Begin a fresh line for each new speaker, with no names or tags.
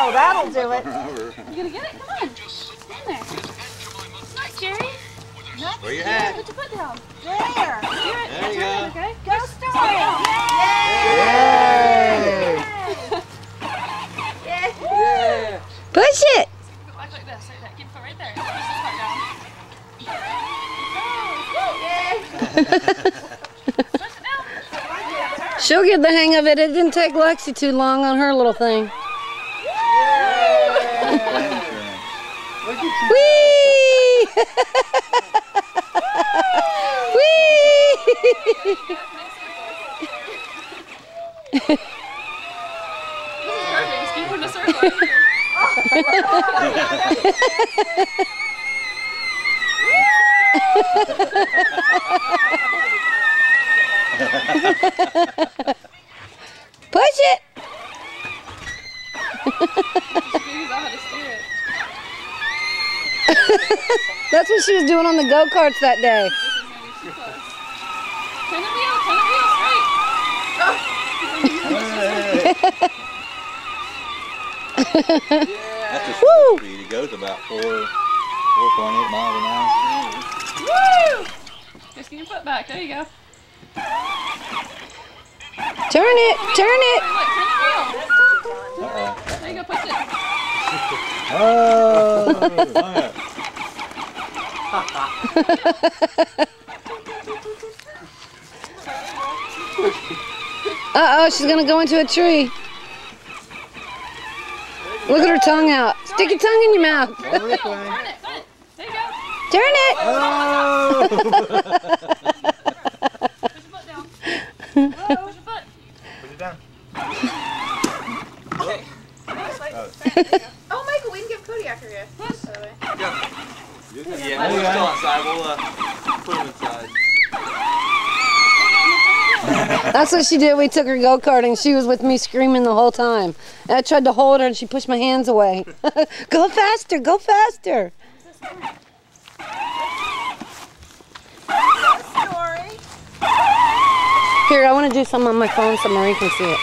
Oh, that'll do it.
You gonna get it? Come on. In there. Smart, Jerry.
Where you at?
Put your foot down.
There.
There
you go.
Okay.
Go, Story. Yay!
Yeah.
Push it.
Like this. Like that. Keep your foot right there. Push this foot down.
She'll get the hang of it. It didn't take Lexi too long on her little thing. Whee! Whee!
Perfect. Keep in a circle.
Push it! That's what she was doing on the go-karts that day.
Turn the wheel straight.
That's a slow speed. It goes about 4.8 miles an hour.
Woo! Just get your foot back. There you go.
Turn it! Turn it!
Look, turn the wheel. There you go. Push it.
Uh-oh, she's gonna go into a tree. Look at her tongue out. Stick your tongue in your mouth.
Turn it. Turn it. There you go.
Turn it!
Oh!
Push your foot down. Push your foot.
Put it down.
Oh, Michael, we can give Cody after you.
Push.
By the way.
Yeah, we're still outside. We'll put him inside.
That's what she did. We took her go-karting. She was with me screaming the whole time. And I tried to hold her and she pushed my hands away. Go faster, go faster.
Story.
Here, I want to do some on my phone so Marie can see it.